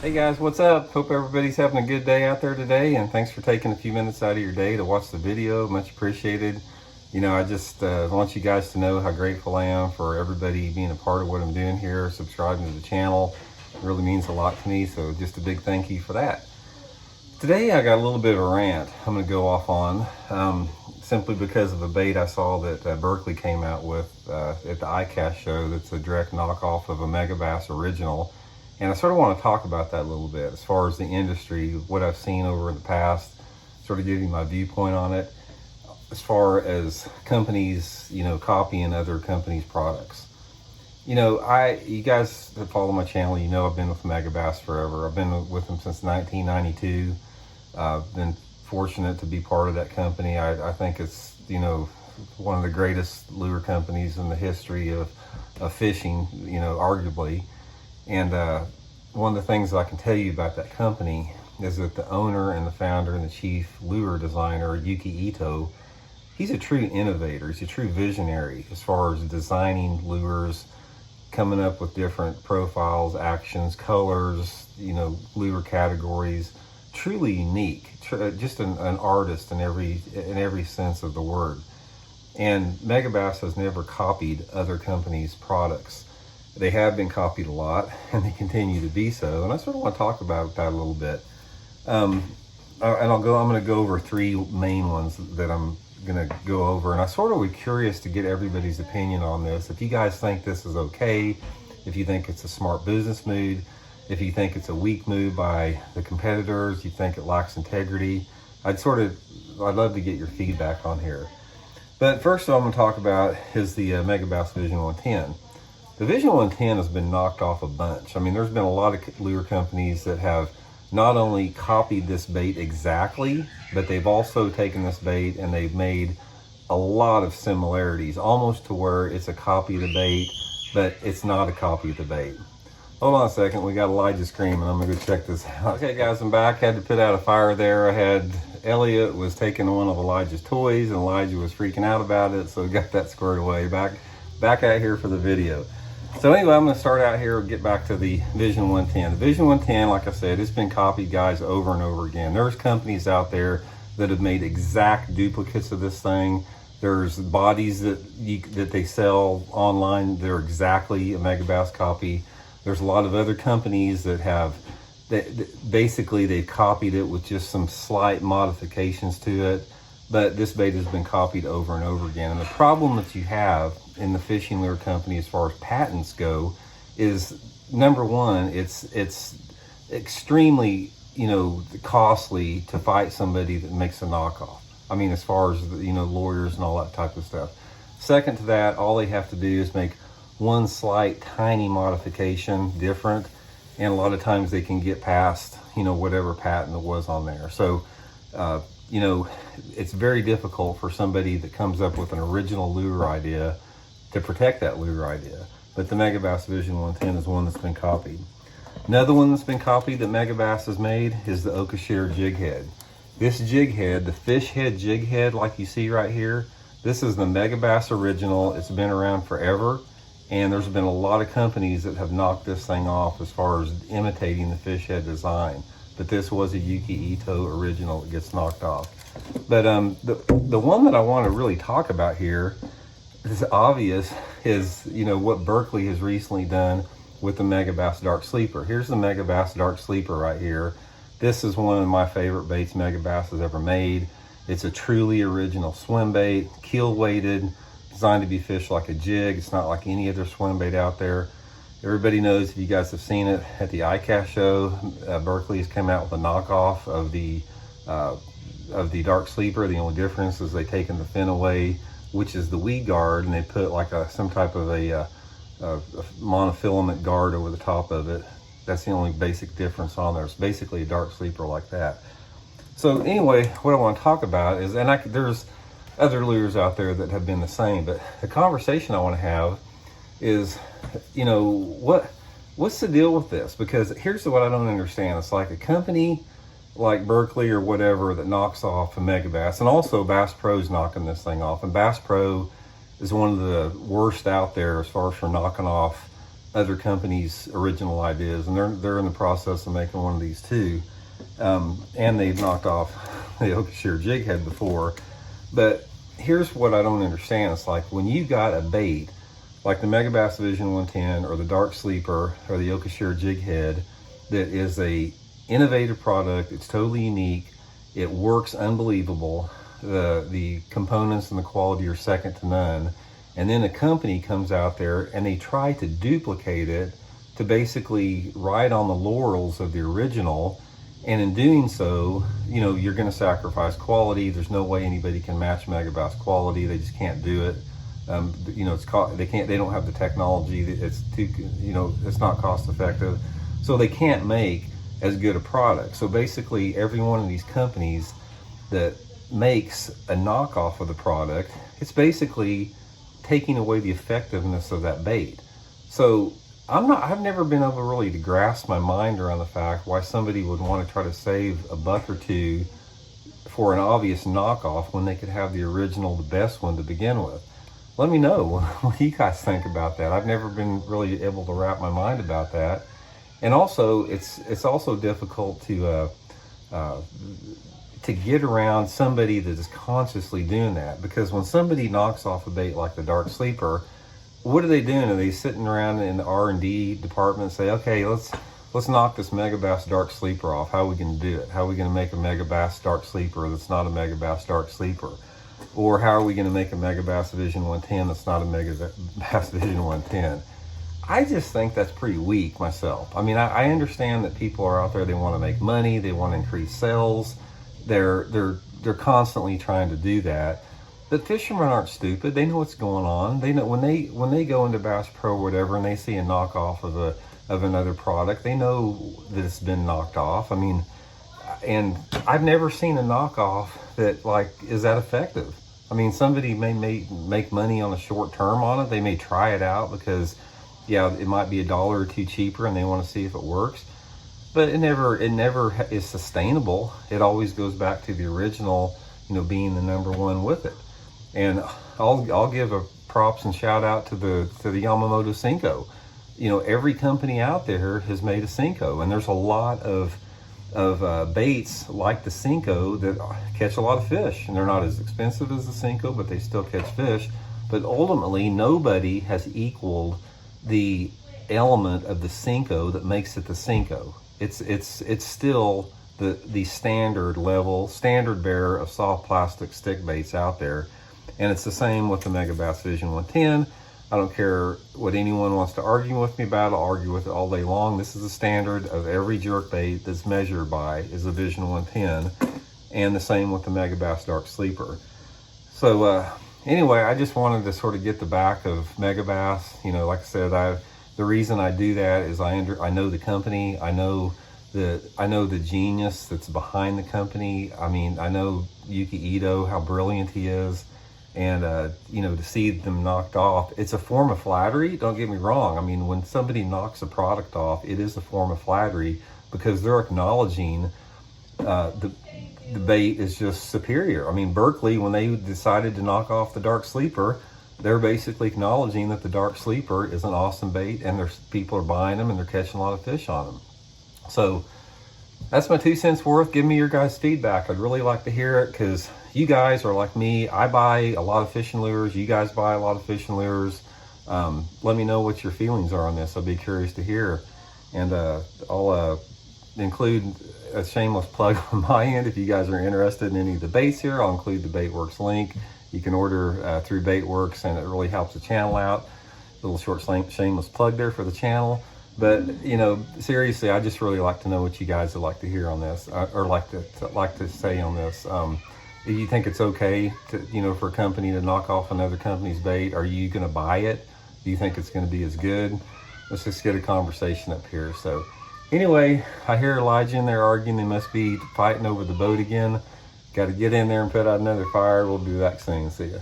Hey guys, what's up? Hope everybody's having a good day out there today, and thanks for taking a few minutes out of your day to watch the video. Much appreciated. I just want you guys to know how grateful I am for everybody being a part of what I'm doing here, subscribing to the channel. It really means a lot to me, so just a big thank you for that. Today I got a little bit of a rant I'm going to go off on, simply because of a bait I saw that Berkley came out with at the ICAST show. That's a direct knockoff of a MEGABASS original. And I sort of want to talk about that a little bit as far as the industry, what I've seen over in the past, sort of giving my viewpoint on it, as far as companies, copying other companies' products. You guys that follow my channel, I've been with MEGABASS forever. I've been with them since 1992. I've been fortunate to be part of that company. I think it's, one of the greatest lure companies in the history of fishing, arguably. And one of the things I can tell you about that company is that the owner and the founder and the chief lure designer, Yuki Ito, he's a true innovator. He's a true visionary as far as designing lures, coming up with different profiles, actions, colors, lure categories. Truly unique, just an artist in every sense of the word. And MEGABASS has never copied other companies' products. They have been copied a lot, and they continue to be so. And I sort of want to talk about that a little bit. I'm going to go over three main ones that I'm going to go over. And I sort of was curious to get everybody's opinion on this. If you guys think this is okay, if you think it's a smart business move, if you think it's a weak move by the competitors, you think it lacks integrity, I'd love to get your feedback on here. But first I'm going to talk about is the MEGABASS Vision 110. The Vision 110 has been knocked off a bunch. I mean, there's been a lot of lure companies that have not only copied this bait exactly, but they've also taken this bait and they've made a lot of similarities, almost to where it's a copy of the bait, but it's not a copy of the bait. Hold on a second, we got Elijah screaming. I'm gonna go check this out. Okay guys, I'm back. Had to put out a fire there. I had Elliot was taking one of Elijah's toys and Elijah was freaking out about it, so we got that squared away. Back out here for the video. So anyway, I'm going to start out here and get back to the Vision 110. The Vision 110, like I said, it's been copied, guys, over and over again. There's companies out there that have made exact duplicates of this thing. There's bodies that they sell online that are exactly a MEGABASS copy. There's a lot of other companies that basically they've copied it with just some slight modifications to it. But this bait has been copied over and over again. And the problem that you have in the fishing lure company as far as patents go is, number one, it's extremely, costly to fight somebody that makes a knockoff. I mean, as far as, lawyers and all that type of stuff. Second to that, all they have to do is make one slight tiny modification different. And a lot of times they can get past, whatever patent that was on there. So, it's very difficult for somebody that comes up with an original lure idea to protect that lure idea. But the MEGABASS Vision 110 is one that's been copied. Another one that's been copied that MEGABASS has made is the Okashir Jig Head. This jig head, the fish head jig head like you see right here, this is the MEGABASS original. It's been around forever. And there's been a lot of companies that have knocked this thing off as far as imitating the fish head design. But this was a Yuki Ito original that gets knocked off. But the one that I want to really talk about here is obvious is, what Berkley has recently done with the MEGABASS Dark Sleeper. Here's the MEGABASS Dark Sleeper right here. This is one of my favorite baits MEGABASS has ever made. It's a truly original swim bait, keel weighted, designed to be fished like a jig. It's not like any other swim bait out there. Everybody knows, if you guys have seen it at the ICAST show, Berkley has come out with a knockoff of the Dark Sleeper. The only difference is they've taken the fin away, which is the weed guard, and they put like some type of a monofilament guard over the top of it. That's the only basic difference on there. It's basically a Dark Sleeper like that. So anyway, what I want to talk about is, there's other lures out there that have been the same, but the conversation I want to have is, what's the deal with this? Because here's what I don't understand. It's like a company like Berkley or whatever that knocks off a MEGABASS, and also Bass Pro's knocking this thing off. And Bass Pro is one of the worst out there as far as for knocking off other companies' original ideas, and they're in the process of making one of these too. And they've knocked off the Okashir Jig Head before. But here's what I don't understand. It's like when you got a bait like the MEGABASS Vision 110 or the Dark Sleeper or the Okashir Jig Head that is a innovative product. It's totally unique. It works unbelievable. The components and the quality are second to none. And then a company comes out there and they try to duplicate it to basically ride on the laurels of the original. And in doing so, you know, you're going to sacrifice quality. There's no way anybody can match MEGABASS quality. They just can't do it. You know, they don't have the technology. It's too, you know, it's not cost effective. So they can't make as good a product. So basically every one of these companies that makes a knockoff of the product, it's basically taking away the effectiveness of that bait. So I've never been able really to grasp my mind around the fact why somebody would want to try to save a buck or two for an obvious knockoff when they could have the original, the best one to begin with. Let me know what you guys think about that. I've never been really able to wrap my mind about that. And also, it's also difficult to get around somebody that is consciously doing that, because when somebody knocks off a bait like the Dark Sleeper, what are they doing? Are they sitting around in the R&D department and say, okay, let's knock this MEGABASS Dark Sleeper off. How are we going to do it? How are we going to make a MEGABASS Dark Sleeper that's not a MEGABASS Dark Sleeper? Or how are we going to make a MEGABASS Vision 110 that's not a MEGABASS Vision 110? I just think that's pretty weak myself. I mean, I understand that people are out there, they want to make money, they want to increase sales. They're constantly trying to do that. But fishermen aren't stupid. They know what's going on. They know when they go into Bass Pro or whatever and they see a knockoff of another product, they know that it's been knocked off. I mean, and I've never seen a knockoff that like is that effective. I mean, somebody may make money on a short term on it. They may try it out because, yeah, it might be $1 or $2 cheaper and they want to see if it works. But it never is sustainable. It always goes back to the original, you know, being the number one with it. And I'll give a props and shout out to the Yamamoto Senko. You know, every company out there has made a Senko, and there's a lot of baits like the Senko that catch a lot of fish, and they're not as expensive as the Senko, but they still catch fish. But ultimately, nobody has equaled the element of the Senko that makes it the Senko. It's still the standard bearer of soft plastic stick baits out there. And it's the same with the MEGABASS Vision 110. I don't care what anyone wants to argue with me about. I'll argue with it all day long. This is the standard of every jerkbait that's measured by is the Vision 110, and the same with the MEGABASS Dark Sleeper. So anyway, I just wanted to sort of get the back of MEGABASS. You know, like I said, the reason I do that is I know the company. I know the genius that's behind the company. I mean, I know Yuki Ito, how brilliant he is. And, you know, to see them knocked off, it's a form of flattery. Don't get me wrong. I mean, when somebody knocks a product off, it is a form of flattery because they're acknowledging the bait is just superior. I mean, Berkeley, when they decided to knock off the Dark Sleeper, they're basically acknowledging that the Dark Sleeper is an awesome bait, and there's people are buying them and they're catching a lot of fish on them. So that's my 2 cents worth. Give me your guys' feedback. I'd really like to hear it, because you guys are like me. I buy a lot of fishing lures. You guys buy a lot of fishing lures. Let me know what your feelings are on this. I'll be curious to hear. And I'll include a shameless plug on my end. If you guys are interested in any of the baits here, I'll include the Baitworks link. You can order through Baitworks, and it really helps the channel out. A little short shameless plug there for the channel. But, you know, seriously, I just really like to know what you guys would like to hear on this, or like to say on this. Do you think it's okay to, you know, for a company to knock off another company's bait? Are you going to buy it? Do you think it's going to be as good? Let's just get a conversation up here. So anyway, I hear Elijah in there arguing. They must be fighting over the boat again. Got to get in there and put out another fire. We'll be back soon. See ya.